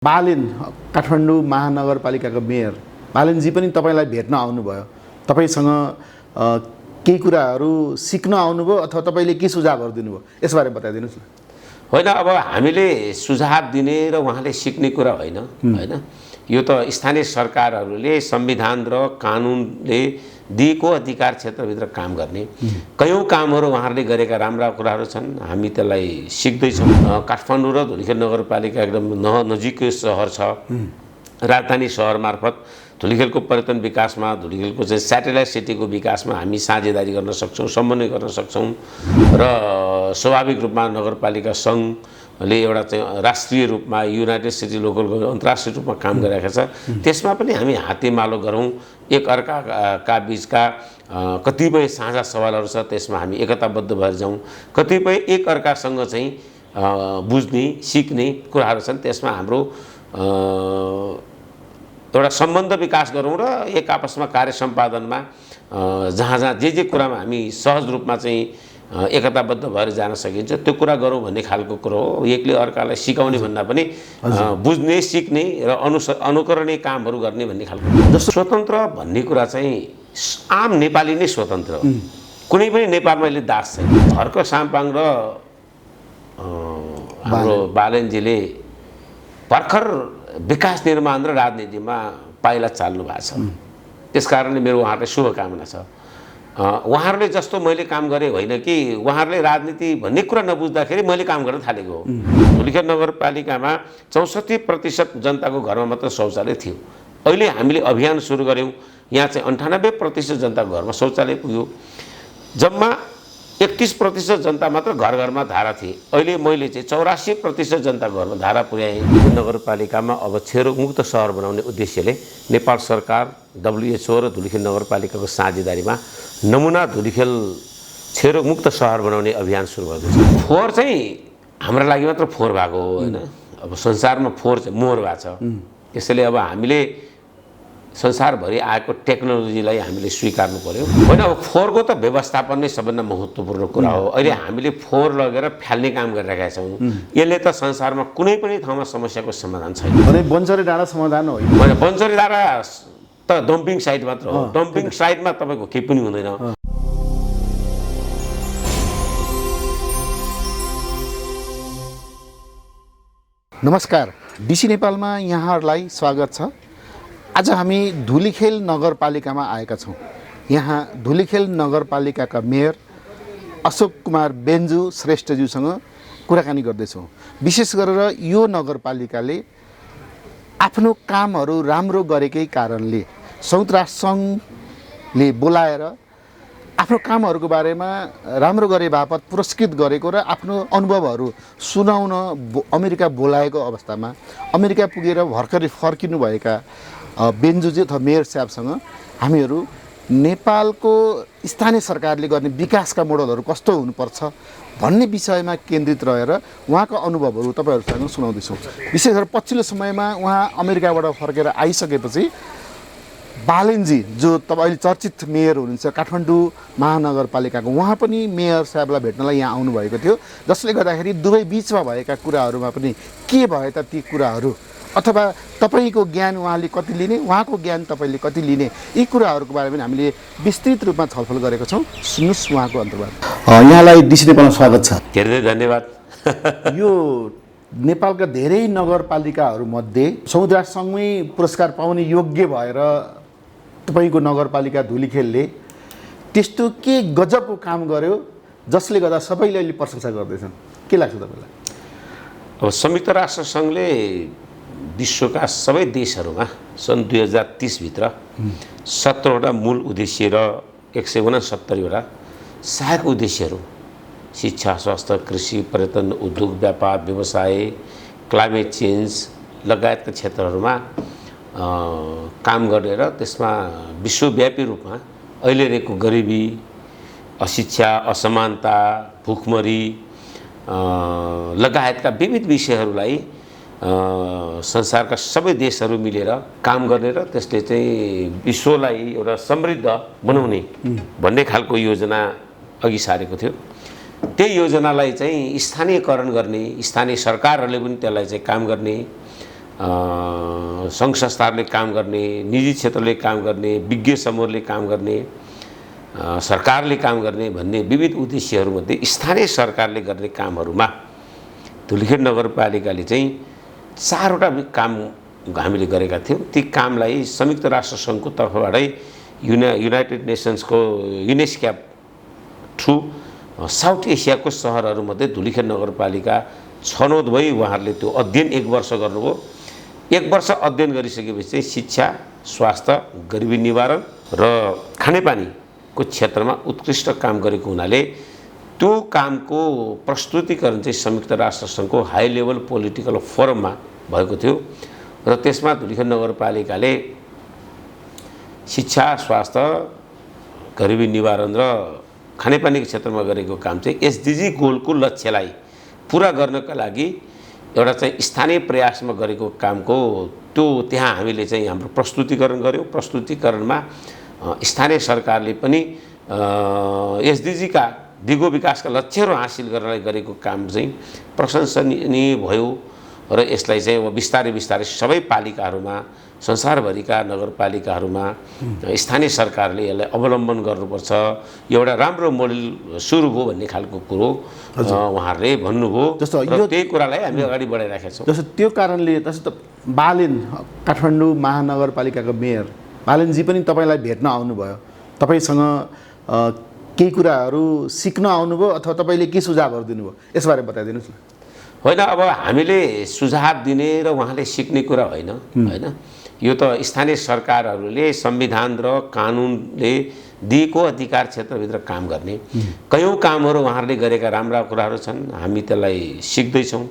Balen Kathmandu महानगरपालिकाको mayor बालेनजी पनि तपाईलाई भेट्न आउनुभयो। तपाईसँग केही कुराहरू सिक्न आउनुभयो अथवा तपाईले के सुझावहरू दिनुभयो यसबारे बताइदिनुस् न। होइन, अब हामीले सुझाव दिने र उहाँले सिक्ने कुरा होइन हैन। यो त स्थानीय सरकारहरूले संविधान र कानुनले दिएको अधिकार क्षेत्रभित्र काम गर्ने कयौं कामहरू उहाँहरूले गरेका राम्रा कुराहरू छन्। हामी त्यसलाई सिक्दैछौँ। काठमाडौँ र धुलिखेल नगरपालिका एकदम नजिकै सहर छ। राजधानी सहर मार्फत धुलिखेलको पर्यटन विकासमा, धुलिखेलको चाहिँ स्याटेलाइट सिटीको विकासमा हामी साझेदारी गर्न सक्छौँ, समन्वय गर्न सक्छौँ र स्वाभाविक रूपमा नगरपालिका सङ्घले एउटा चाहिँ राष्ट्रिय रूपमा युनाइटेड सिटी लोकल अन्तर्राष्ट्रिय रूपमा काम गरिरहेको छ। त्यसमा पनि हामी हातेमालो गरौँ। एक अर्काका बीचका कतिपय साझा सवालहरू छ, त्यसमा हामी एकताबद्ध भएर जाउँ। कतिपय एक अर्कासँग चाहिँ बुझ्ने सिक्ने कुराहरू छन्, त्यसमा हाम्रो एउटा सम्बन्ध विकास गरौँ र एक आपसमा कार्य सम्पादनमा जहाँ जहाँ जे कुरामा हामी सहज रूपमा चाहिँ एकताबद्ध भएर जान सकिन्छ त्यो कुरा गरौँ भन्ने खालको कुरो हो। एकले अर्कालाई सिकाउने भन्दा पनि बुझ्ने, सिक्ने र अनुकरणीय कामहरू गर्ने भन्ने खालको। जस्तो स्वतन्त्र भन्ने कुरा चाहिँ आम नेपाली नै स्वतन्त्र हो। कुनै पनि नेपालमा अहिले दास छैन। हर्क साम्पाङ र हाम्रो बालेनजीले भर्खर विकास निर्माण र राजनीतिमा पाइला चाल्नु भएको छ। त्यसकारणले मेरो उहाँहरूलाई शुभकामना छ। उहाँहरूले जस्तो मैले काम गरेँ होइन कि उहाँहरूले राजनीति भन्ने कुरा नबुझ्दाखेरि मैले काम गर्न थालेको हो। धुलिखेल नगरपालिकामा 64% जनताको घरमा मात्र शौचालय थियो। अहिले हामीले अभियान सुरु गऱ्यौँ। यहाँ चाहिँ 98% जनताको घरमा शौचालय पुग्यो। जम्मा 31% जनता मात्र घर घरमा धारा थिए। अहिले मैले चाहिँ 84% जनताको घरमा धारा पुर्याएँ। नगरपालिकामा अब क्षयरोगमुक्त सहर बनाउने उद्देश्यले नेपाल सरकार, WHO र धुलिखेल नगरपालिकाको साझेदारीमा नमुना धुलिखेल क्षयरोगमुक्त सहर बनाउने अभियान सुरु भएको छ। फोहोर चाहिँ हाम्रो लागि मात्र फोहोर भएको हो होइन। अब संसारमा फोहोर चाहिँ मोहोर भएको छ। त्यसैले अब हामीले संसारभरि आएको टेक्नोलोजीलाई हामीले स्वीकार्नु पर्यो। होइन, अब फोहोरको त व्यवस्थापन नै सबभन्दा महत्त्वपूर्ण कुरा हो। अहिले हामीले फोहोर लगेर फ्याल्ने काम गरिरहेका छौँ। यसले त संसारमा कुनै पनि ठाउँमा समस्याको समाधान छैन। भने बन्चरी डाँडा समाधान हो। होइन, बन्चरी डाँडा त डम्पिङ साइट मात्र हो। डम्पिङ साइटमा तपाईँको केही पनि हुँदैन। नमस्कार, डिसी नेपालमा यहाँहरूलाई स्वागत छ। आज हामी धुलिखेल नगरपालिकामा आएका छौँ। यहाँ धुलिखेल नगरपालिकाका मेयर अशोक कुमार बेन्जु श्रेष्ठज्यूसँग कुराकानी गर्दैछौँ। विशेष गरेर यो नगरपालिकाले आफ्नो कामहरू राम्रो गरेकै कारणले संयुक्त राष्ट्र सङ्घले बोलाएर आफ्नो कामहरूको बारेमा राम्रो गरे बापत पुरस्कृत गरेको र आफ्नो अनुभवहरू सुनाउन अमेरिका बोलाएको अवस्थामा अमेरिका पुगेर भर्खरै फर्किनुभएका बेन्जुजी अथवा मेयर साहबसँग हामीहरू नेपालको स्थानीय सरकारले गर्ने विकासका मोडलहरू कस्तो हुनुपर्छ भन्ने विषयमा केन्द्रित रहेर उहाँको अनुभवहरू तपाईँहरूसँग सुनाउँदैछौँ। विशेष गरेर पछिल्लो समयमा उहाँ अमेरिकाबाट फर्केर आइसकेपछि बालेनजी जो तपाईँ अहिले चर्चित मेयर हुनुहुन्छ काठमाडौँ महानगरपालिकाको, उहाँ पनि मेयर साहबलाई भेट्नलाई यहाँ आउनुभएको थियो। जसले गर्दाखेरि दुवै बिचमा भएका कुराहरूमा पनि के भए त ती कुराहरू अथवा तपाईँको ज्ञान उहाँले कति लिने, उहाँको ज्ञान तपाईँले कति लिने, यी कुराहरूको बारेमा पनि हामीले विस्तृत रूपमा छलफल गरेका छौँ। सुन्नुहोस् उहाँको अन्तर्वाद। यहाँलाई डिसी नेपालमा स्वागत छ। धेरै धन्यवाद। यो नेपालका धेरै नगरपालिकाहरूमध्ये संयुक्त राष्ट्र सङ्घमै पुरस्कार पाउने योग्य भएर तपाईँको नगरपालिका धुलिखेलले त्यस्तो के गजबको काम गर्यो जसले गर्दा सबैले अहिले प्रशंसा गर्दैछन्? के लाग्छ तपाईँलाई? अब संयुक्त राष्ट्र सङ्घले विश्वका सबै देशहरूमा सन् 2030 भित्र 17वटा मूल उद्देश्य र 169वटा सहायक उद्देश्यहरू शिक्षा, स्वास्थ्य, कृषि, पर्यटन, उद्योग, व्यापार, व्यवसाय, क्लाइमेट चेन्ज लगायतका क्षेत्रहरूमा काम गरेर त्यसमा विश्वव्यापी रूपमा अहिले रहेको गरिबी, अशिक्षा, असमानता, भुखमरी लगायतका विविध विषयहरूलाई संसारका सबै देशहरू मिलेर काम गर्ने र त्यसले चाहिँ विश्वलाई एउटा समृद्ध बनाउने भन्ने खालको योजना अघि सारेको थियो। त्यही योजनालाई चाहिँ स्थानीयकरण गर्ने, स्थानीय सरकारहरूले पनि त्यसलाई चाहिँ काम गर्ने सङ्घ संस्थाहरूले काम गर्ने, निजी क्षेत्रले काम गर्ने, विज्ञ समूहले काम गर्ने, सरकारले काम गर्ने भन्ने विविध उद्देश्यहरूमध्ये स्थानीय सरकारले गर्ने कामहरूमा धुलिखेल नगरपालिकाले चाहिँ 4वटा काम हामीले गरेका थियौँ। ती कामलाई संयुक्त राष्ट्र सङ्घको तर्फबाटै युनाइटेड नेसन्सको युनेस्क्याप थ्रु साउथ एसियाको सहरहरूमध्ये धुलिखेल नगरपालिका छनौट भई उहाँहरूले त्यो अध्ययन 1 वर्ष गर्नुभयो। 1 वर्ष अध्ययन गरिसकेपछि चाहिँ शिक्षा, स्वास्थ्य, गरिबी निवारण र खानेपानीको क्षेत्रमा उत्कृष्ट काम गरेको हुनाले त्यो कामको प्रस्तुतिकरण चाहिँ संयुक्त राष्ट्र सङ्घको हाई लेभल पोलिटिकल फोरममा भएको थियो र त्यसमा धुलिखेल नगरपालिकाले शिक्षा, स्वास्थ्य, गरिबी निवारण र खानेपानीको क्षेत्रमा गरेको काम चाहिँ एसडिजी गोलको लक्ष्यलाई पुरा गर्नका लागि एउटा चाहिँ स्थानीय प्रयासमा गरेको कामको त्यो त्यहाँ हामीले चाहिँ हाम्रो प्रस्तुतिकरण गऱ्यौँ। प्रस्तुतिकरणमा स्थानीय सरकारले पनि एसडिजीका दिगो विकासका लक्ष्यहरू हासिल गर्नलाई गरेको काम चाहिँ प्रशंसनीय भयो र यसलाई चाहिँ अब बिस्तारै बिस्तारै सबै पालिकाहरूमा, संसारभरिका नगरपालिकाहरूमा स्थानीय सरकारले यसलाई अवलम्बन गर्नुपर्छ, एउटा राम्रो मोडेल सुरु भयो भन्ने खालको कुरो उहाँहरूले भन्नुभयो। जस्तो यो त्यही कुरालाई हामी अगाडि बढाइराखेका छौँ। जस्तो त्यो कारणले जस्तो बालेन काठमाडौँ महानगरपालिकाको मेयर बालेनजी पनि तपाईँलाई भेट्न आउनुभयो, तपाईँसँग केही कुराहरू सिक्न आउनुभयो अथवा तपाईँले के सुझावहरू दिनुभयो, यसबारे बताइदिनुहोस् न। होइन, अब हामीले सुझाव दिने र उहाँले सिक्ने कुरा होइन होइन, यो त स्थानीय सरकारहरूले संविधान र कानुनले दिएको अधिकार क्षेत्रभित्र काम गर्ने कयौँ कामहरू उहाँहरूले गरेका राम्रा कुराहरू छन्, हामी त्यसलाई सिक्दैछौँ।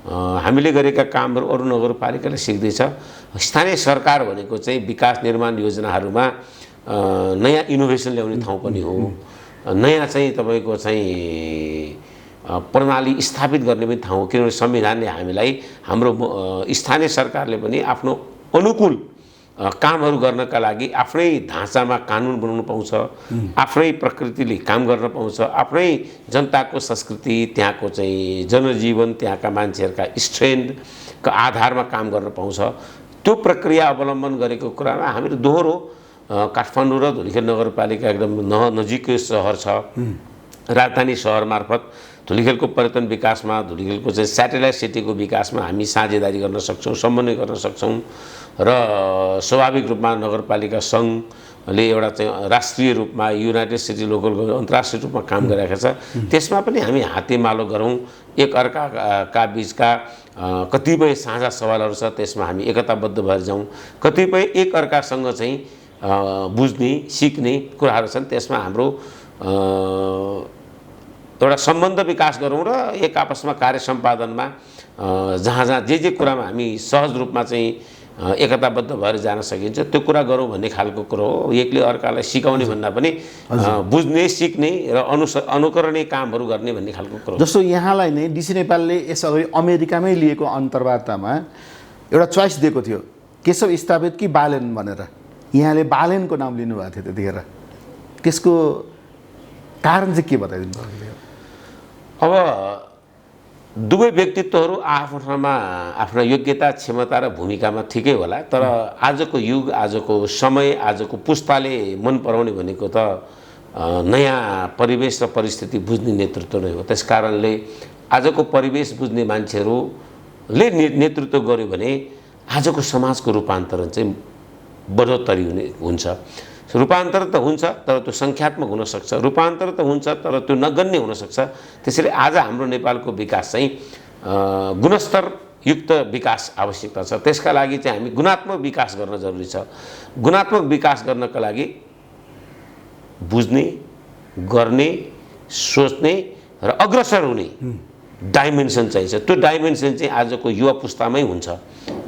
हामीले गरेका कामहरू अरू नगरपालिकाले सिक्दैछ। स्थानीय सरकार भनेको चाहिँ विकास निर्माण योजनाहरूमा नयाँ इनोभेसन ल्याउने ठाउँ पनि हो, नयाँ चाहिँ तपाईँको चाहिँ प्रणाली स्थापित गर्ने पनि ठाउँ हो। किनभने संविधानले हामीलाई हाम्रो स्थानीय सरकारले पनि आफ्नो अनुकूल कामहरू गर्नका लागि आफ्नै ढाँचामा कानुन बनाउनु पाउँछ, आफ्नै प्रकृतिले काम गर्न पाउँछ, आफ्नै जनताको संस्कृति, त्यहाँको चाहिँ जनजीवन, त्यहाँका मान्छेहरूका स्ट्रेन्थको आधारमा काम गर्न पाउँछ। त्यो प्रक्रिया अवलम्बन गरेको कुरामा हामीहरू दोहोरो काठमाडौँ र धुलिखेल नगरपालिका एकदम नजिकै सहर छ। राजधानी सहर मार्फत धुलिखेलको पर्यटन विकासमा, धुलिखेलको चाहिँ स्याटेलाइट सिटीको विकासमा हामी साझेदारी गर्न सक्छौँ, समन्वय गर्न सक्छौँ र स्वाभाविक रूपमा नगरपालिका सङ्घले एउटा चाहिँ राष्ट्रिय रूपमा युनाइटेड सिटी लोकल अन्तर्राष्ट्रिय रूपमा काम गरिरहेको छ। त्यसमा पनि हामी हातेमालो गरौँ, एक अर्काका बिचका कतिपय साझा सवालहरू छ त्यसमा हामी एकताबद्ध भएर जाउँ, कतिपय एक अर्कासँग चाहिँ बुझ्ने सिक्ने कुराहरू छन् त्यसमा हाम्रो एउटा सम्बन्ध विकास गरौँ र एक आपसमा कार्य सम्पादनमा जहाँ जहाँ जे कुरामा हामी सहज रूपमा चाहिँ एकताबद्ध भएर जान सकिन्छ त्यो कुरा गरौँ भन्ने खालको कुरो हो। एकले अर्कालाई सिकाउने भन्दा पनि बुझ्ने, सिक्ने र अनुकरणीय कामहरू गर्ने भन्ने खालको कुरो। जस्तो यहाँलाई नै डिसी नेपालले यसअघि अमेरिकामै लिएको अन्तर्वार्तामा एउटा चोइस दिएको थियो, केशव स्थापित कि बालेन भनेर। यहाँले बालेनको नाम लिनुभएको थियो त्यतिखेर, त्यसको कारण चाहिँ के बताइदिनु भयो? अब दुवै व्यक्तित्वहरू आफ्ना आफ्ना योग्यता, क्षमता र भूमिकामा ठिकै होला, तर आजको युग, आजको समय, आजको पुस्ताले मन पराउने भनेको त नयाँ परिवेश र परिस्थिति बुझ्ने नेतृत्व नै हो। त्यस कारणले आजको परिवेश बुझ्ने मान्छेहरूले नेतृत्व गर्यो भने आजको समाजको रूपान्तरण चाहिँ बढोत्तरी हुन्छ। रूपान्तरण त हुन्छ तर त्यो सङ्ख्यात्मक हुनसक्छ, रूपान्तरण त हुन्छ तर त्यो नगण्य हुनसक्छ। त्यसैले आज हाम्रो नेपालको विकास चाहिँ गुणस्तरयुक्त विकास आवश्यकता छ। त्यसका लागि चाहिँ हामी गुणात्मक विकास गर्न जरुरी छ। गुणात्मक विकास गर्नका लागि बुझ्ने, गर्ने, सोच्ने र अग्रसर हुने डाइमेन्सन चाहिन्छ। त्यो डाइमेन्सन चाहिँ आजको युवा पुस्तामै हुन्छ।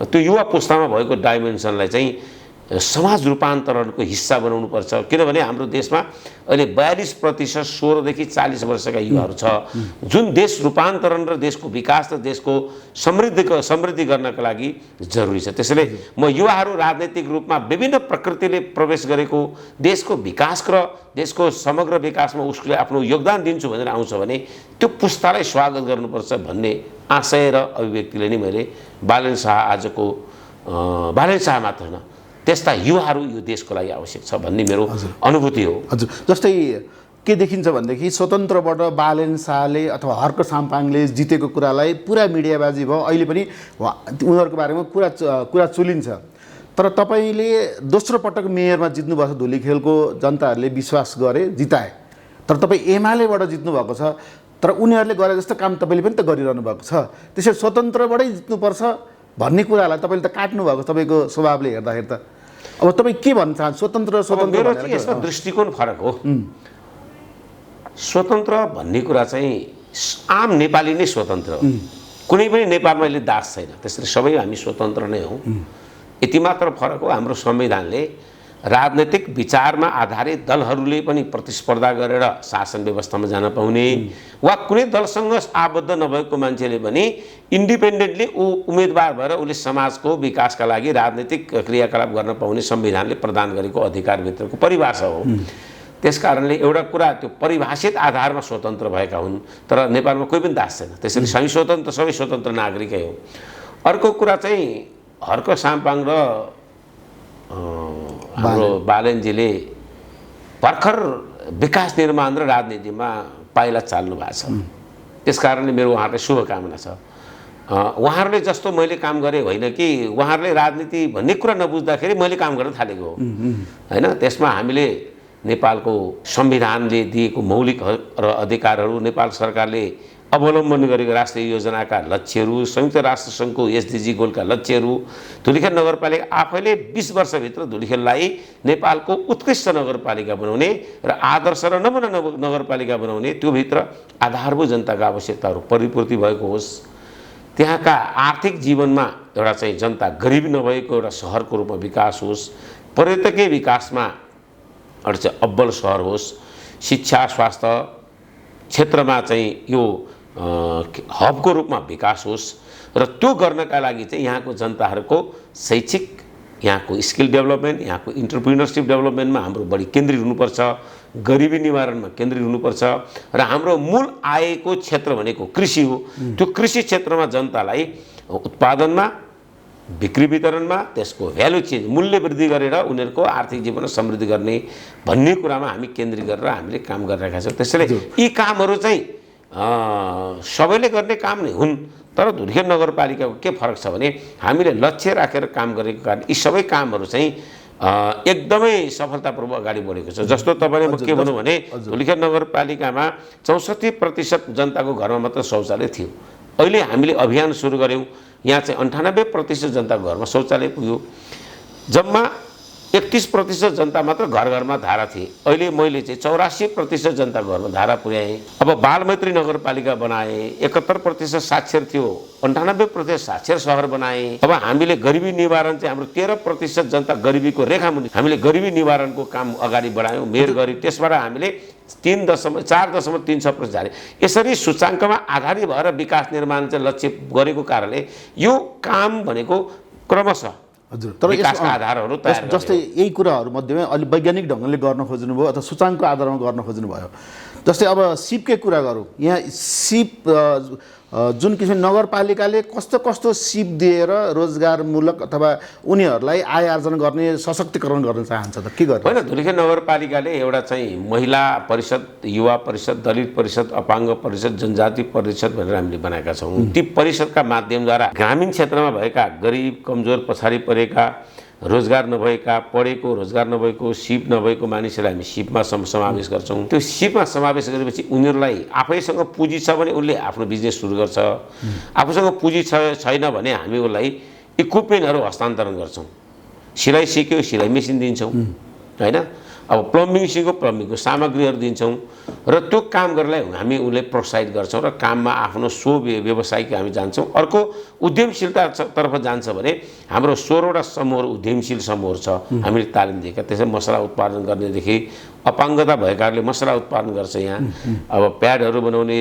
त्यो युवा पुस्तामा भएको डाइमेन्सनलाई चाहिँ समाज रूपान्तरणको हिस्सा बनाउनुपर्छ। किनभने हाम्रो देशमा अहिले 42% 16 देखि 40 वर्षका युवाहरू छ, जुन देश रूपान्तरण र देशको विकास र देशको समृद्धि गर्नका लागि जरुरी छ। त्यसैले म युवाहरू राजनैतिक रूपमा विभिन्न प्रकृतिले प्रवेश गरेको देशको विकास र देशको समग्र विकासमा उसले आफ्नो योगदान दिन्छु भनेर आउँछ भने त्यो पुस्तालाई स्वागत गर्नुपर्छ भन्ने आशय र अभिव्यक्तिले नै मैले बालेन शाह आजको बालेन शाह मात्र होइन त्यस्ता युवाहरू यो देशको लागि आवश्यक छ भन्ने मेरो अनुभूति हो। हजुर, जस्तै के देखिन्छ भनेदेखि स्वतन्त्रबाट बालेन शाहले अथवा हर्क साम्पाङले जितेको कुरालाई पुरा मिडियाबाजी भयो, अहिले पनि उनीहरूको बारेमा कुरा चुलिन्छ। तर तपाईँले दोस्रो पटक मेयरमा जित्नुभएको धुलीखेलको जनताहरूले विश्वास गरे, जिताए। तर तपाईँ एमालेबाट जित्नुभएको छ, तर उनीहरूले गरे जस्तो काम तपाईँले पनि त गरिरहनु भएको छ। त्यसरी स्वतन्त्रबाटै जित्नुपर्छ भन्ने कुरालाई तपाईँले त काट्नु भएको, तपाईँको स्वभावले हेर्दाखेरि त। अब तपाईँ के भन्न चाहन्छ स्वतन्त्र मेरो चाहिँ यसमा दृष्टिकोण फरक हो। स्वतन्त्र भन्ने कुरा चाहिँ आम नेपाली नै स्वतन्त्र हो, कुनै पनि नेपालमा अहिले दास छैन, त्यसरी सबै हामी स्वतन्त्र नै हौँ। यति मात्र फरक हो, हाम्रो संविधानले राजनैतिक विचारमा आधारित दलहरूले पनि प्रतिस्पर्धा गरेर शासन व्यवस्थामा जान पाउने वा कुनै दलसँग आबद्ध नभएको मान्छेले पनि इन्डिपेन्डेन्टली उम्मेदवार भएर उसले समाजको विकासका लागि राजनैतिक क्रियाकलाप गर्न पाउने संविधानले प्रदान गरेको अधिकारभित्रको परिभाषा हो। त्यसकारणले एउटा कुरा त्यो परिभाषित आधारमा स्वतन्त्र भएका हुन्, तर नेपालमा कोही पनि दास छैन, त्यसरी सबै स्वतन्त्र नागरिकै हो। अर्को कुरा चाहिँ हर्क साम्पाङ र हाम्रो बालेनजीले भर्खर विकास निर्माण र राजनीतिमा पाइला चाल्नु भएको छ। त्यसकारणले मेरो उहाँहरूलाई शुभकामना छ। उहाँहरूले जस्तो मैले काम गरेँ होइन कि उहाँहरूले राजनीति भन्ने कुरा नबुझ्दाखेरि मैले काम गर्न थालेको हो होइन। त्यसमा हामीले नेपालको संविधानले दिएको मौलिक र अधिकारहरू, नेपाल सरकारले अवलम्बन गरेको राष्ट्रिय योजनाका लक्ष्यहरू, संयुक्त राष्ट्र सङ्घको एसडिजी गोलका लक्ष्यहरू, धुलीखेल नगरपालिका आफैले 20 वर्षभित्र धुलीखेललाई नेपालको उत्कृष्ट नगरपालिका बनाउने र आदर्श र नमुना नगरपालिका बनाउने, त्योभित्र आधारभूत जनताका आवश्यकताहरू परिपूर्ति भएको होस्, त्यहाँका आर्थिक जीवनमा एउटा चाहिँ जनता गरिब नभएको एउटा सहरको रूपमा विकास होस्, पर्यटकीय विकासमा एउटा चाहिँ अब्बल सहर होस्, शिक्षा स्वास्थ्य क्षेत्रमा चाहिँ यो हबको रूपमा विकास होस् र त्यो गर्नका लागि चाहिँ यहाँको जनताहरूको शैक्षिक, यहाँको स्किल डेभलपमेन्ट, यहाँको इन्टरप्रिनरसिप डेभलपमेन्टमा हाम्रो बढी केन्द्रित हुनुपर्छ, गरिबी निवारणमा केन्द्रित हुनुपर्छ र हाम्रो मूल आयको क्षेत्र भनेको कृषि हो। त्यो कृषि क्षेत्रमा जनतालाई उत्पादनमा, बिक्री वितरणमा, त्यसको भ्यालु चेन्ज, मूल्य वृद्धि गरेर उनीहरूको आर्थिक जीवन समृद्धि गर्ने भन्ने कुरामा हामी केन्द्रित गरेर हामीले काम गरिरहेका छौँ। त्यसैले यी कामहरू चाहिँ सबैले गर्ने काम नै हुन्, तर धुलीखेल नगरपालिकाको के फरक छ भने हामीले लक्ष्य राखेर काम गरेको कारण यी सबै कामहरू चाहिँ एकदमै सफलतापूर्वक अगाडि बढेको छ। जस्तो तपाईँले म के भनौँ भने धुलीखेल नगरपालिकामा 64% जनताको घरमा मात्र शौचालय थियो। अहिले हामीले अभियान सुरु गऱ्यौँ, यहाँ चाहिँ 98% जनताको घरमा शौचालय पुग्यो। जम्मा 31% जनता मात्र घर घरमा धारा थिए, अहिले मैले चाहिँ 84% जनताको घरमा धारा पुर्याएँ। अब बालमैत्री नगरपालिका बनाएँ, 71% साक्षर थियो, 98% साक्षर सहर बनाएँ। अब हामीले गरिबी निवारण चाहिँ हाम्रो 13% जनता गरिबीको रेखामुनि, हामीले गरिबी निवारणको काम अगाडि बढायौँ, मेयर गरी त्यसबाट हामीले 4.36% झारे। यसरी सूचाङ्कमा आधारित भएर विकास निर्माण चाहिँ लक्ष्य गरेको कारणले यो काम भनेको क्रमशः हजुर, तर विकासका आधारहरू तयार जस्तै यही कुराहरू मध्येमा अलि वैज्ञानिक ढङ्गले गर्न खोज्नुभयो अथवा सूचाङ्कको आधारमा गर्न खोज्नुभयो। जस्तै अब सिपकै कुरा गरौँ, यहाँ सिप जुन किसिम नगरपालिकाले कस्तो कस्तो सिप दिएर रोजगारमूलक अथवा उनीहरूलाई आय आर्जन गर्ने सशक्तिकरण गर्न चाहन्छ त के गर्ने? होइन, धुलीखेल नगरपालिकाले एउटा चाहिँ महिला परिषद, युवा परिषद, दलित परिषद, अपाङ्ग परिषद, जनजाति परिषद भनेर हामीले बनाएका छौँ। ती परिषदका माध्यमद्वारा ग्रामीण क्षेत्रमा भएका गरिब, कमजोर, पछाडि परेका, रोजगार नभएका, पढेको रोजगार नभएको, सिप नभएको मानिसहरूलाई हामी सिपमा समावेश गर्छौँ। त्यो सिपमा समावेश गरेपछि उनीहरूलाई आफैसँग पुँजी छ भने उसले आफ्नो बिजनेस सुरु गर्छ, आफूसँग पुँजी छैन भने हामी उसलाई इक्विपमेन्टहरू हस्तान्तरण गर्छौँ। सिलाइ सिक्यो, सिलाइ मेसिन दिन्छौँ होइन। अब प्लम्बिङ सिक्यो, प्लम्बिङको सामग्रीहरू दिन्छौँ र त्यो काम गर्नलाई हामी उसले प्रोत्साहित गर्छौँ र काममा आफ्नो व्यवसायिक हामी जान्छौँ। अर्को उद्यमशीलतातर्फ जान्छ भने हाम्रो 16वटा समूहहरू उद्यमशील समूहहरू छ, हामीले तालिम दिएका। त्यसै मसला उत्पादन गर्नेदेखि अपाङ्गता भएकाहरूले मसला उत्पादन गर्छ यहाँ। अब प्याडहरू बनाउने,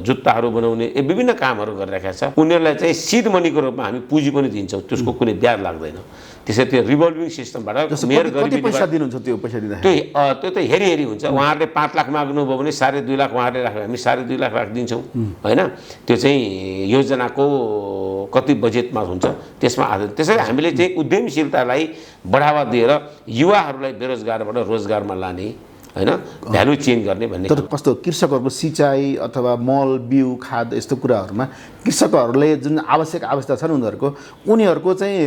जुत्ताहरू बनाउने, विभिन्न कामहरू गरिरहेका छ। उनीहरूलाई चाहिँ सिड मनीको रूपमा हामी पुँजी पनि दिन्छौँ, त्यसको कुनै ब्याज लाग्दैन। त्यसै त्यो रिभल्भिङ सिस्टमबाट मेयर कति पैसा दिनुहुन्छ त्यो पैसा दिँदा? त्यो त हेरी हुन्छ। उहाँहरूले 5 लाख माग्नुभयो भने 2.5 लाख उहाँहरूले राख्यो, हामी 2.5 लाख राखिदिन्छौँ होइन। त्यो चाहिँ योजनाको कति बजेटमा हुन्छ त्यसमा आधारित। त्यसैले हामीले चाहिँ उद्यमशीलतालाई बढावा दिएर युवाहरूलाई बेरोजगारबाट रोजगारमा लाने हैन, भ्यालु चेन्ज गर्ने भन्ने। तर कस्तो कृषकहरूको सिँचाइ अथवा मल बिउ खाद यस्तो कुराहरूमा कृषकहरूले जुन आवश्यक आवश्यकता छन् उनीहरूको चाहिँ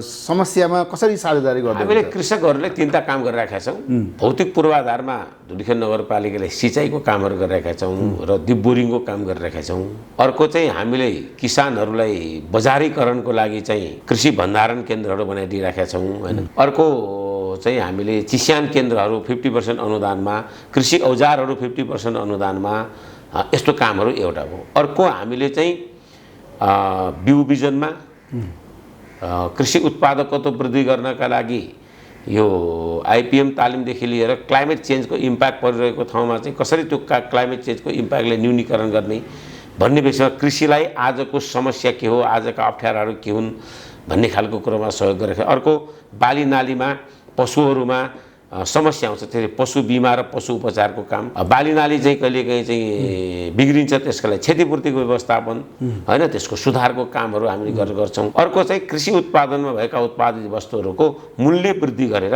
समस्यामा कसरी साझेदारी गर्दै? हामीले कृषकहरूले 3टा काम गरिरहेका छौँ। भौतिक पूर्वाधारमा धुलिखेल नगरपालिकाले सिँचाइको कामहरू गरिरहेका छौँ र डिप बोरिङको काम गरिरहेका छौँ। अर्को चाहिँ हामीले किसानहरूलाई बजारीकरणको लागि चाहिँ कृषि भण्डारण केन्द्रहरू बनाइदिइरहेका छौँ हैन। अर्को चाहिँ हामीले चिस्यान केन्द्रहरू 50% अनुदानमा, कृषि औजारहरू 50% अनुदानमा, यस्तो कामहरू एउटा हो। अर्को हामीले चाहिँ बिउ बिजनमा कृषि उत्पादकत्व वृद्धि गर्नका लागि यो आइपिएम तालिमदेखि लिएर क्लाइमेट चेन्जको इम्प्याक्ट परिरहेको ठाउँमा चाहिँ कसरी त्यो क्लाइमेट चेन्जको इम्प्याक्टले न्यूनीकरण गर्ने भन्ने विषयमा कृषिलाई आजको समस्या के हो, आजका अप्ठ्याराहरू के हुन् भन्ने खालको कुरोमा सहयोग गरेको। अर्को बाली नालीमा पशुहरूमा समस्या आउँछ, त्यसले पशु बिमा र पशु उपचारको काम। बाली नाली चाहिँ कहिलेकाहीँ चाहिँ बिग्रिन्छ, त्यसको लागि क्षतिपूर्तिको व्यवस्थापन होइन, त्यसको सुधारको कामहरू हामीले गर्छौँ। अर्को चाहिँ कृषि उत्पादनमा भएका उत्पादित वस्तुहरूको मूल्य वृद्धि गरेर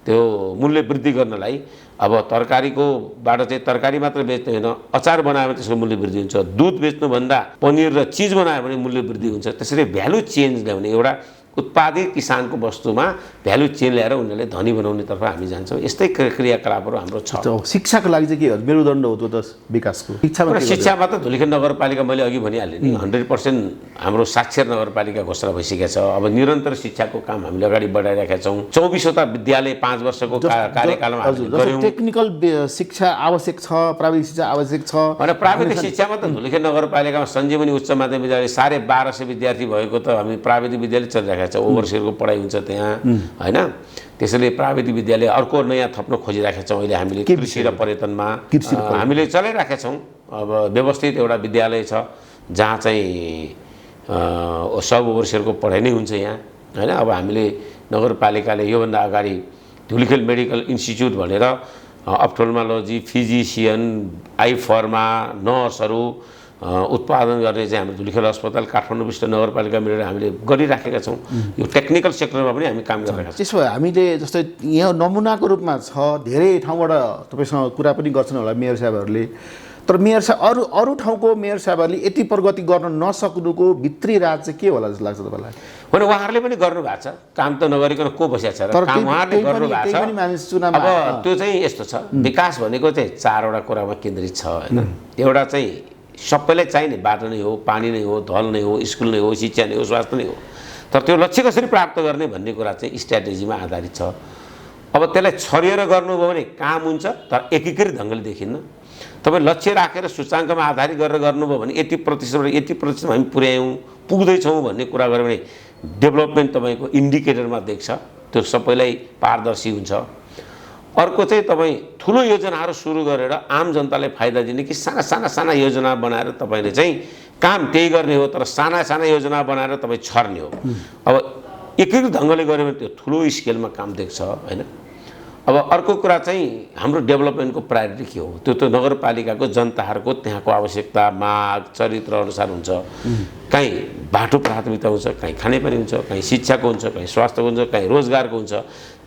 त्यो मूल्य वृद्धि गर्नलाई अब तरकारीकोबाट चाहिँ तरकारी मात्र बेच्नु होइन, अचार बनायो भने त्यसको मूल्य वृद्धि हुन्छ, दुध बेच्नुभन्दा पनिर र चिज बनायो भने मूल्य वृद्धि हुन्छ। त्यसरी भ्यालु चेन्ज ल्याउने, एउटा उत्पादित किसानको वस्तुमा भ्यालु चेन ल्याएर उनीहरूले धनी बनाउनेतर्फ हामी जान्छौँ। यस्तै क्रियाकलापहरू हाम्रो छ। शिक्षाको लागि चाहिँ के हो मेरुदण्ड हो त्यो त विकासको? शिक्षामा त धुलिखेल नगरपालिका मैले अघि भनिहालेँ नि 100% हाम्रो साक्षर नगरपालिका घोषणा भइसकेको छ। अब निरन्तर शिक्षाको काम हामीले अगाडि बढाइरहेका छौँ। 24वटा विद्यालय 5 वर्षको कार्यकालमा गऱ्यौँ। टेक्निकल शिक्षा आवश्यक छ, प्राविधिक शिक्षा आवश्यक छ होइन। प्राविधिक शिक्षामा त धुलिखेल नगरपालिकामा सञ्जीवनी उच्च माध्यमिक विद्यालय 1250 विद्यार्थी भएको त हामी प्राविधिक विद्यालय चलिरहेका छ। ओभरसियरको पढाइ हुन्छ त्यहाँ होइन। त्यसैले प्राविधिक विद्यालय अर्को नयाँ थप्न खोजिरहेका छौँ। अहिले हामीले कृषि र पर्यटनमा हामीले चलाइरहेका छौँ। अब व्यवस्थित एउटा विद्यालय छ जहाँ चाहिँ सब ओभरसियरको पढाइ नै हुन्छ यहाँ होइन। अब हामीले नगरपालिकाले योभन्दा अगाडि धुलिखेल मेडिकल इन्स्टिच्युट भनेर अप्थोल्मोलोजी, फिजिसियन, आई फर्मा, नर्सहरू उत्पादन गर्ने चाहिँ हाम्रो धुलिखेल अस्पताल काठमाडौँ विश्व नगरपालिका मिलेर हामीले गरिराखेका छौँ। यो टेक्निकल सेक्टरमा पनि हामी काम गरिरहेका छौँ। त्यसो भए हामीले जस्तै यहाँ नमुनाको रूपमा छ, धेरै ठाउँबाट तपाईँसँग कुरा पनि गर्छन् होला मेयर साहबहरूले। तर मेयर साहब अरू ठाउँको मेयर साहबहरूले यति प्रगति गर्न नसक्नुको भित्री राज चाहिँ के होला जस्तो लाग्छ तपाईँलाई? होइन, उहाँहरूले पनि गर्नुभएको छ काम, त नगरिकन को बसेको छ र काम उहाँहरूले गर्नुभएको छ। अब त्यो चाहिँ यस्तो छ, विकास भनेको चाहिँ 4वटा कुरामा केन्द्रित छ होइन। एउटा चाहिँ सबैलाई चाहिने बाटो नै हो, पानी नै हो, ढल नै हो, स्कुल नै हो, शिक्षा नै हो, स्वास्थ्य नै हो। तर त्यो लक्ष्य कसरी प्राप्त गर्ने भन्ने कुरा चाहिँ स्ट्राटेजीमा आधारित छ। अब त्यसलाई छरिएर गर्नुभयो भने काम हुन्छ, तर एकीकृत ढङ्गले देखिन्न। तपाईँ लक्ष्य राखेर सूचाङ्कमा आधारित गरेर गर्नुभयो भने 80% हामी पुर्यायौँ, पुग्दैछौँ भन्ने कुरा गऱ्यो भने डेभलपमेन्ट तपाईँको इन्डिकेटरमा देख्छ, त्यो सबैलाई पारदर्शी हुन्छ। अर्को चाहिँ तपाईँ ठुलो योजनाहरू सुरु गरेर आम जनतालाई फाइदा दिने कि साना योजना बनाएर तपाईँले चाहिँ काम त्यही गर्ने हो, तर साना योजना बनाएर तपाईँ छर्ने हो। अब एकीकृत ढङ्गले गऱ्यो भने त्यो ठुलो स्केलमा काम देख्छ होइन। अब अर्को कुरा चाहिँ हाम्रो डेभलपमेन्टको प्रायोरिटी के हो, त्यो त नगरपालिकाको जनताहरूको त्यहाँको आवश्यकता, माग, चरित्र अनुसार हुन्छ। कहीँ बाटो प्राथमिकता हुन्छ, कहीँ खानेपानी हुन्छ, कहीँ शिक्षाको हुन्छ, कहीँ स्वास्थ्यको हुन्छ, कहीँ रोजगारको हुन्छ।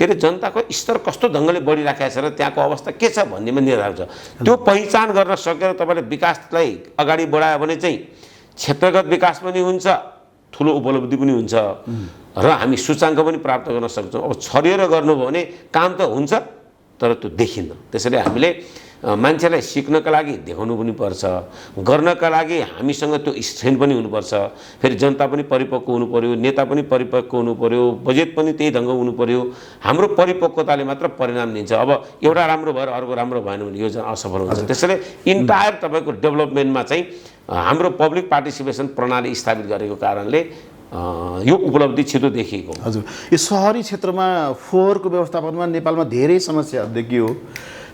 त्यसले जनताको स्तर कस्तो ढङ्गले बढिराखेको छ र त्यहाँको अवस्था के छ भन्नेमा निर्धार हुन्छ। त्यो पहिचान गर्न सकेर तपाईँले विकासलाई अगाडि बढायो भने चाहिँ क्षेत्रगत विकास पनि हुन्छ, ठुलो उपलब्धि पनि हुन्छ र हामी सूचाङ्क पनि प्राप्त गर्न सक्छौँ। अब छरिएर गर्नुभयो भने काम त हुन्छ, तर त्यो देखिन्न। त्यसैले हामीले मान्छेलाई सिक्नका लागि देखाउनु पनि पर्छ, गर्नका लागि हामीसँग त्यो स्ट्रेन्थ पनि हुनुपर्छ। फेरि जनता पनि परिपक्व हुनु पर्यो, नेता पनि परिपक्व हुनु पर्यो, बजेट पनि त्यही ढङ्ग हुनु पर्यो। हाम्रो परिपक्वताले मात्र परिणाम दिन्छ। अब एउटा राम्रो भएर अर्को राम्रो भएन भने योजना असफल हुन्छ। त्यसैले इन्टायर तपाईँको डेभलपमेन्टमा चाहिँ हाम्रो पब्लिक पार्टिसिपेसन प्रणाली स्थापित गरेको कारणले यो उपलब्धि छिटो देखिएको। हजुर, यो सहरी क्षेत्रमा फोहोरको व्यवस्थापनमा नेपालमा धेरै समस्याहरू देखियो।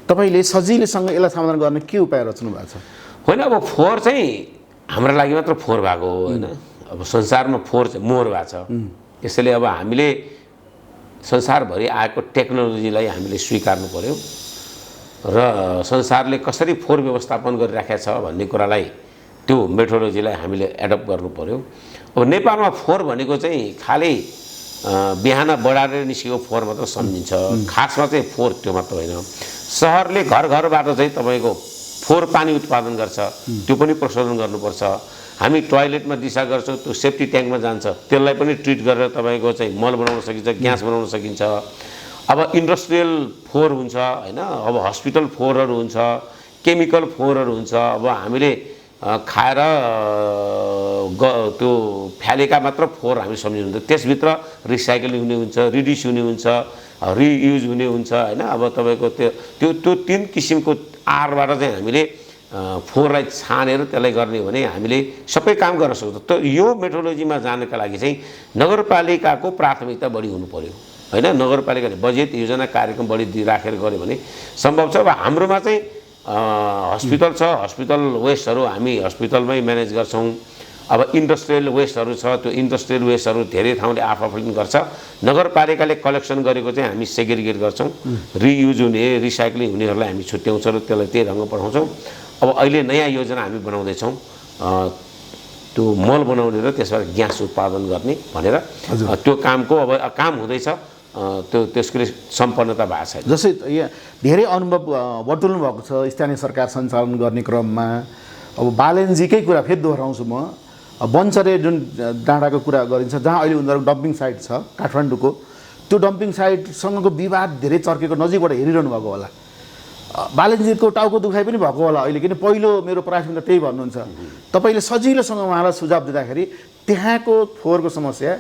तपाईँले सजिलैसँग यसलाई समाधान गर्न के उपाय रच्नु भएको छ? होइन, अब फोहोर चाहिँ हाम्रो लागि मात्र फोहोर भएको हो होइन, अब संसारमा फोहोर चाहिँ मोहोर भएको छ। त्यसैले अब हामीले संसारभरि आएको टेक्नोलोजीलाई हामीले स्वीकार्नु पर्यो र संसारले कसरी फोहोर व्यवस्थापन गरिराखेको छ भन्ने कुरालाई त्यो मेथोडोलोजीलाई हामीले एडप्ट गर्नु पर्यो। अब नेपालमा फोहोर भनेको चाहिँ खालि बिहान बढाएर निस्केको फोहोर मात्र सम्झिन्छ, खासमा चाहिँ फोहोर त्यो मात्र होइन। सहरले घर घरबाट चाहिँ तपाईँको फोहोर पानी उत्पादन गर्छ, त्यो पनि प्रशोधन गर्नुपर्छ। हामी टोयलेटमा दिशा गर्छौँ, त्यो सेफ्टी ट्याङ्कमा जान्छ, त्यसलाई पनि ट्रिट गरेर तपाईँको चाहिँ मल बनाउन सकिन्छ, ग्यास बनाउन सकिन्छ। अब इन्डस्ट्रियल फोहोर हुन्छ होइन, अब हस्पिटल फोहोरहरू हुन्छ, केमिकल फोहोरहरू हुन्छ। अब हामीले खाएर त्यो फ्यालेका मात्र फोहोर हामी सम्झिनुहुन्छ, त्यसभित्र रिसाइकलिङ हुने हुन्छ, रिड्युस हुने हुन्छ, रियुज हुने हुन्छ होइन। अब तपाईँको त्यो त्यो तीन किसिमको आरबाट चाहिँ हामीले फोहोरलाई छानेर त्यसलाई गर्ने हो भने हामीले सबै काम गर्न सक्छौँ। त यो मेथोडोलोजीमा जानका लागि चाहिँ नगरपालिकाको प्राथमिकता बढी हुनु पर्यो होइन। नगरपालिकाले बजेट योजना कार्यक्रम बढी राखेर गऱ्यो भने सम्भव छ। अब हाम्रोमा चाहिँ हस्पिटल छ, हस्पिटल वेस्टहरू हामी हस्पिटलमै म्यानेज गर्छौँ। अब इन्डस्ट्रियल वेस्टहरू छ, त्यो इन्डस्ट्रियल वेस्टहरू धेरै ठाउँले आफूले गर्छ। नगरपालिकाले कलेक्सन गरेको चाहिँ हामी सेग्रिगेट गर्छौँ, रियुज हुने रिसाइक्लिङ हुनेहरूलाई हामी छुट्याउँछौँ र त्यसलाई त्यही ढङ्गमा पठाउँछौँ। अब अहिले नयाँ योजना हामी बनाउँदैछौँ त्यो मल बनाउने र त्यसबाट ग्यास उत्पादन गर्ने भनेर। त्यो कामको अब काम हुँदैछ, त्यसको सम्पन्नता भएको छैन। जस्तै यहाँ धेरै अनुभव बटुल्नु भएको छ स्थानीय सरकार सञ्चालन गर्ने क्रममा। अब बालेन्जीकै कुरा फेरि दोहोऱ्याउँछु म, बन्चरे जुन डाँडाको कुरा गरिन्छ जहाँ अहिले उनीहरूको डम्पिङ साइट छ काठमाडौँको, त्यो डम्पिङ साइटसँगको विवाद धेरै चर्केको नजिकबाट हेरिरहनु भएको होला। बालेन्जीको टाउको दुखाइ पनि भएको होला अहिले, किन पहिलो मेरो प्राथमिकता त्यही भन्नुहुन्छ। तपाईँले सजिलोसँग उहाँलाई सुझाव दिँदाखेरि त्यहाँको फोहोरको समस्या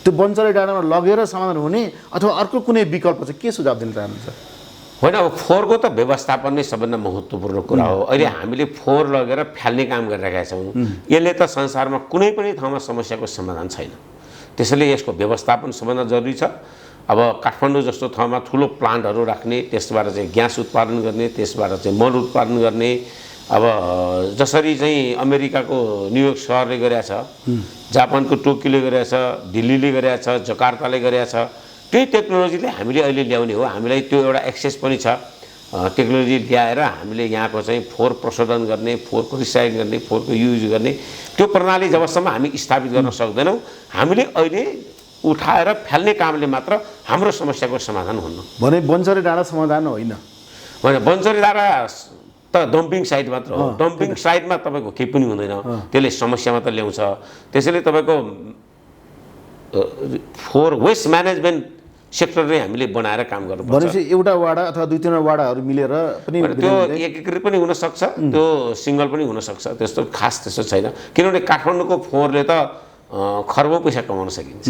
त्यो बन्चरे डाँडामा लगेर समाधान हुने अथवा अर्को कुनै विकल्प चाहिँ के सुझाव दिन चाहनुहुन्छ? होइन, अब फोहोरको त व्यवस्थापन नै सबभन्दा महत्त्वपूर्ण कुरा हो। अहिले हामीले फोहोर लगेर फ्याल्ने काम गरिरहेका छौँ, यसले त संसारमा कुनै पनि ठाउँमा समस्याको समाधान छैन। त्यसैले यसको व्यवस्थापन सबभन्दा जरुरी छ। अब काठमाडौँ जस्तो ठाउँमा ठुलो प्लान्टहरू राख्ने, त्यसबाट चाहिँ ग्यास उत्पादन गर्ने, त्यसबाट चाहिँ मल उत्पादन गर्ने। अब जसरी चाहिँ अमेरिकाको न्युयोर्क सहरले गरेका छ, जापानको टोकियोले गरेका छ, दिल्लीले गरेका छ, जकार्ताले गरेका छ, त्यही टेक्नोलोजीले हामीले अहिले ल्याउने हो। हामीलाई त्यो एउटा एक्सेस पनि छ, टेक्नोलोजी ल्याएर हामीले यहाँको चाहिँ फोहोर प्रशोधन गर्ने, फोहोरको रिसाइक्लिङ गर्ने, फोहोरको युज गर्ने त्यो प्रणाली जबसम्म हामी स्थापित गर्न सक्दैनौँ, हामीले अहिले उठाएर फ्याल्ने कामले मात्र हाम्रो समस्याको समाधान हुन्न। भने बन्चरे डाँडा समाधान होइन। होइन, बन्चरे डाँडा त डम्पिङ साइट मात्र हो। डम्पिङ साइटमा तपाईँको केही पनि हुँदैन, त्यसले समस्या मात्र ल्याउँछ। त्यसैले तपाईँको फोहोर वेस्ट म्यानेजमेन्ट सेक्टर नै हामीले बनाएर काम गर्नुपर्छ। भनेपछि एउटा वाडा अथवा दुई तीनवटा वाडाहरू मिलेर पनि त्यो एकीकृत पनि हुनसक्छ, त्यो सिङ्गल पनि हुनसक्छ, त्यस्तो खास त्यस्तो छैन। किनभने काठमाडौँको फोहोरले त खर्बौँ पैसा कमाउन सकिन्छ।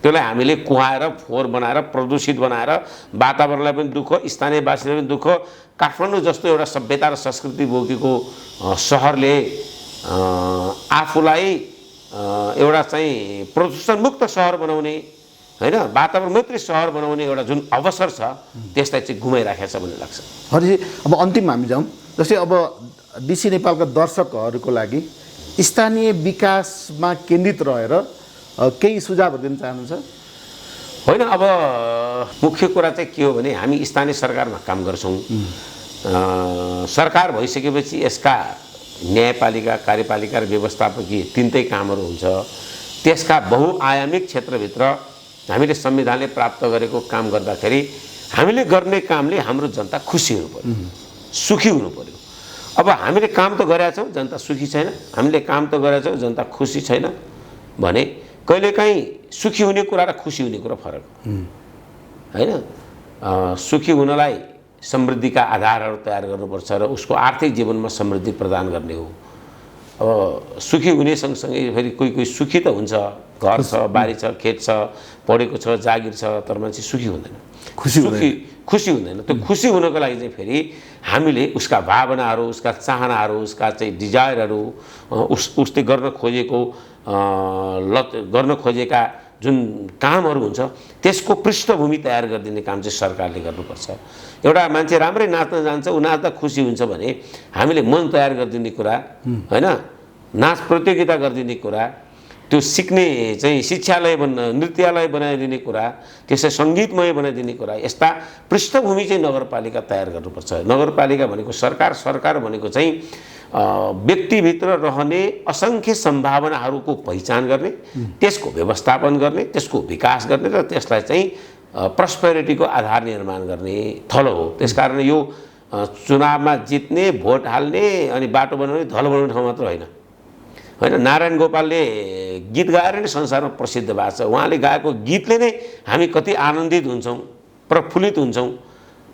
त्यसलाई हामीले कुहाएर फोहोर बनाएर प्रदूषित बनाएर वातावरणलाई पनि दुःख, स्थानीयवासीलाई पनि दुःख। काठमाडौँ जस्तो एउटा सभ्यता र संस्कृति बोकेको सहरले आफूलाई एउटा चाहिँ प्रदूषणमुक्त सहर बनाउने होइन, वातावरण मैत्री सहर बनाउने एउटा जुन अवसर छ त्यसलाई चाहिँ गुमाइराखेको छ भन्ने लाग्छ। भनेपछि अब अन्तिममा हामी जाउँ। जस्तै अब डिसी नेपालका दर्शकहरूको लागि स्थानीय विकासमा केन्द्रित रहेर केही सुझावहरू दिन चाहनुहुन्छ? होइन, अब मुख्य कुरा चाहिँ के हो भने हामी स्थानीय सरकारमा काम गर्छौँ। सरकार भइसकेपछि यसका न्यायपालिका, कार्यपालिका र व्यवस्थापकीय तिनटै कामहरू हुन्छ। त्यसका बहुआयामिक क्षेत्रभित्र हामीले संविधानले प्राप्त गरेको काम गर्दाखेरि हामीले गर्ने कामले हाम्रो जनता खुसी हुनु पर्यो, सुखी हुनु पर्यो। अब हामीले काम त गरेका छौँ, जनता सुखी छैन, हामीले काम त गरेका छौँ, जनता खुसी छैन भने कहिलेकाहीँ सुखी हुने कुरा र खुसी हुने कुरा फरक होइन। सुखी हुनलाई समृद्धिका आधारहरू तयार गर्नुपर्छ र उसको आर्थिक जीवनमा समृद्धि प्रदान गर्ने हो। अब सुखी हुने सँगसँगै फेरि कोही कोही सुखी त हुन्छ, घर छ, बारी छ, खेत छ, पढेको छ, जागिर छ, तर मान्छे सुखी हुँदैन, खुसी हुँदैन। त्यो खुसी हुनको लागि चाहिँ फेरि हामीले उसका भावनाहरू, उसका चाहनाहरू, उसका चाहिँ डिजायरहरू, उसले गर्न खोजेका जुन कामहरू हुन्छ त्यसको पृष्ठभूमि तयार गरिदिने काम चाहिँ सरकारले गर्नुपर्छ। एउटा मान्छे राम्रै नाच्न जान्छ, ऊ नाच्दा खुसी हुन्छ भने हामीले मन तयार गरिदिने कुरा होइन, नाच प्रतियोगिता गरिदिने कुरा, त्यो सिक्ने चाहिँ शिक्षालय नृत्यालय बनाइदिने कुरा, त्यसै सङ्गीतमय बनाइदिने कुरा, यस्ता पृष्ठभूमि चाहिँ नगरपालिका तयार गर्नुपर्छ। नगरपालिका भनेको सरकार भनेको चाहिँ व्यक्तिभित्र रहने असङ्ख्य सम्भावनाहरूको पहिचान गर्ने, त्यसको व्यवस्थापन गर्ने, त्यसको विकास गर्ने र त्यसलाई चाहिँ प्रस्पेरिटीको आधार निर्माण गर्ने थलो हो। त्यसकारण यो चुनावमा जित्ने, भोट हाल्ने अनि बाटो बनाउने, धल बनाउने ठाउँ मात्र होइन। नारायण गोपालले गीत गाएर नै संसारमा प्रसिद्ध भएको छ। उहाँले गाएको गीतले नै हामी कति आनन्दित हुन्छौँ, प्रफुल्लित हुन्छौँ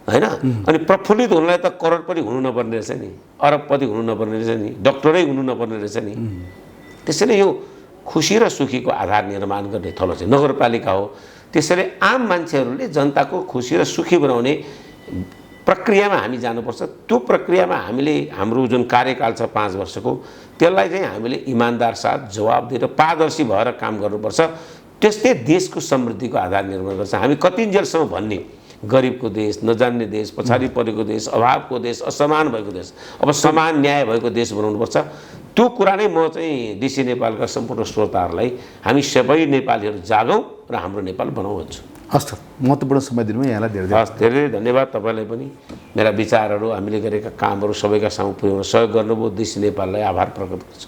होइन। अनि प्रफुल्लित हुनलाई त करोडपति हुनु नपर्ने रहेछ नि, अरबपति हुनु नपर्ने रहेछ नि, डक्टरै हुनु नपर्ने रहेछ नि। त्यसैले यो खुसी र सुखीको आधार निर्माण गर्ने थलो चाहिँ नगरपालिका हो। त्यसैले आम मान्छेहरूले जनताको खुसी र सुखी बनाउने प्रक्रियामा हामी जानुपर्छ। त्यो प्रक्रियामा हामीले हाम्रो जुन कार्यकाल छ 5 वर्षको, त्यसलाई चाहिँ हामीले इमान्दार साथ जवाबदेही र पारदर्शी भएर काम गर्नुपर्छ। त्यसले देशको समृद्धिको आधार निर्माण गर्छ। हामी कतिन्जेलसम्म भन्ने गरिबको देश, नजान्ने देश, पछाडि परेको देश, अभावको देश, असमान भएको देश, अब समान न्याय भएको देश बनाउनुपर्छ। त्यो कुरा नै म चाहिँ डिसी नेपालका सम्पूर्ण श्रोताहरूलाई हामी सबै नेपालीहरू जागौँ र हाम्रो नेपाल बनाउँ भन्छु। हस् त, महत्त्वपूर्ण समय दिनुभयो यहाँलाई धेरै हस्, धेरै धन्यवाद तपाईँलाई पनि। मेरा विचारहरू, हामीले गरेका कामहरू सबैका सामु पुर्याउन सहयोग गर्नुभयो, डिसी नेपाललाई आभार प्रकट गर्छु।